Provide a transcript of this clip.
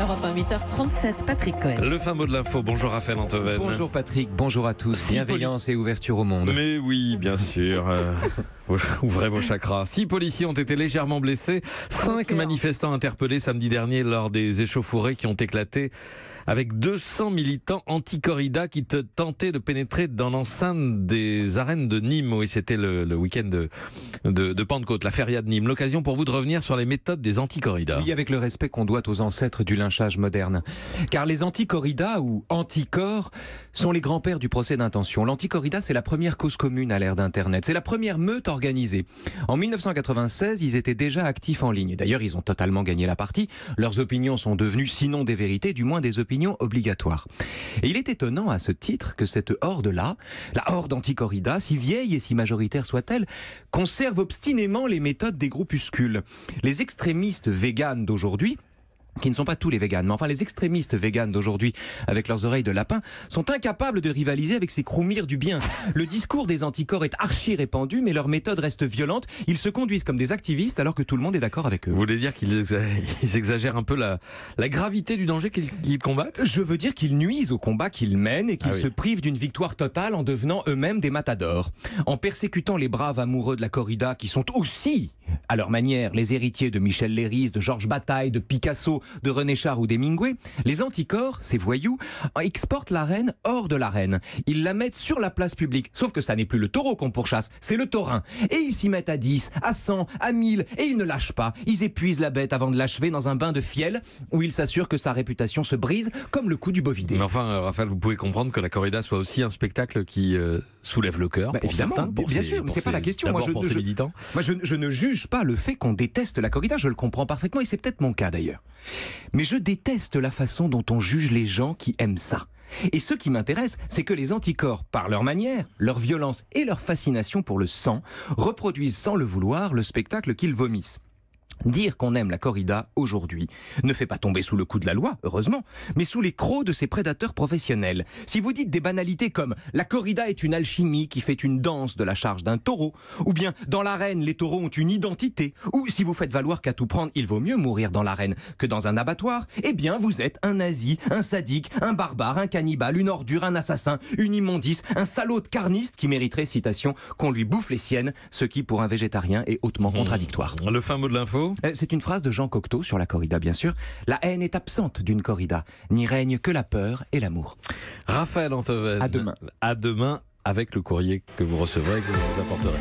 Europe 1, 8h37, Patrick Cohen. Le fin mot de l'info. Bonjour Raphaël Antoven. Bonjour Patrick, bonjour à tous. Bienveillance et ouverture au monde. Mais oui, bien sûr. Ouvrez vos chakras. 6 policiers ont été légèrement blessés. 5 manifestants interpellés samedi dernier lors des échauffourées qui ont éclaté avec 200 militants anti-corrida qui tentaient de pénétrer dans l'enceinte des arènes de Nîmes. Oui, c'était le week-end de Pentecôte, la feria de Nîmes. L'occasion pour vous de revenir sur les méthodes des anti-corridas. Oui, avec le respect qu'on doit aux ancêtres du lynchage moderne. Car les anti-corridas ou anticorps sont les grands-pères du procès d'intention. L'anti-corrida, c'est la première cause commune à l'ère d'Internet. C'est la première meute organisée. En 1996, ils étaient déjà actifs en ligne. D'ailleurs, ils ont totalement gagné la partie. Leurs opinions sont devenues, sinon des vérités, du moins des opinions obligatoires. Et il est étonnant à ce titre que cette horde-là, la horde anti-corrida, si vieille et si majoritaire soit-elle, conserve obstinément les méthodes des groupuscules. Les extrémistes véganes d'aujourd'hui, qui ne sont pas tous les véganes, mais enfin les extrémistes véganes d'aujourd'hui, avec leurs oreilles de lapin, sont incapables de rivaliser avec ces croumirs du bien. Le discours des anticorps est archi répandu, mais leur méthode reste violente. Ils se conduisent comme des activistes alors que tout le monde est d'accord avec eux. Vous voulez dire qu'ils exagèrent un peu la gravité du danger qu'ils combattent ? Je veux dire qu'ils nuisent au combat qu'ils mènent et qu'ils se privent d'une victoire totale en devenant eux-mêmes des matadors. En persécutant les braves amoureux de la corrida qui sont aussi, à leur manière, les héritiers de Michel Léris, de Georges Bataille, de Picasso, de René Char ou d'Hemingway, les anticorps, ces voyous, exportent la reine hors de l'arène. Ils la mettent sur la place publique. Sauf que ça n'est plus le taureau qu'on pourchasse, c'est le taurin. Et ils s'y mettent à 10, à 100, à 1000, et ils ne lâchent pas. Ils épuisent la bête avant de l'achever dans un bain de fiel, où ils s'assurent que sa réputation se brise comme le coup du bovidé. Mais enfin, Raphaël, vous pouvez comprendre que la corrida soit aussi un spectacle qui soulève le cœur. Évidemment, certains, bien sûr, mais c'est pas la question. Moi, je ne juge pas le fait qu'on déteste la corrida, je le comprends parfaitement, et c'est peut-être mon cas d'ailleurs. Mais je déteste la façon dont on juge les gens qui aiment ça. Et ce qui m'intéresse, c'est que les anticorps, par leur manière, leur violence et leur fascination pour le sang, reproduisent sans le vouloir le spectacle qu'ils vomissent. Dire qu'on aime la corrida aujourd'hui ne fait pas tomber sous le coup de la loi, heureusement, mais sous les crocs de ces prédateurs professionnels. Si vous dites des banalités comme « la corrida est une alchimie qui fait une danse de la charge d'un taureau » ou bien « dans l'arène, les taureaux ont une identité » ou si vous faites valoir qu'à tout prendre, il vaut mieux mourir dans l'arène que dans un abattoir, eh bien vous êtes un nazi, un sadique, un barbare, un cannibale, une ordure, un assassin, une immondice, un salaud de carniste qui mériterait, citation, qu'on lui bouffe les siennes, ce qui pour un végétarien est hautement contradictoire. Le fin mot de l'info ? C'est une phrase de Jean Cocteau sur la corrida, bien sûr. La haine est absente d'une corrida, n'y règne que la peur et l'amour. Raphaël Antoven. À demain. À demain avec le courrier que vous recevrez et que vous apporterez.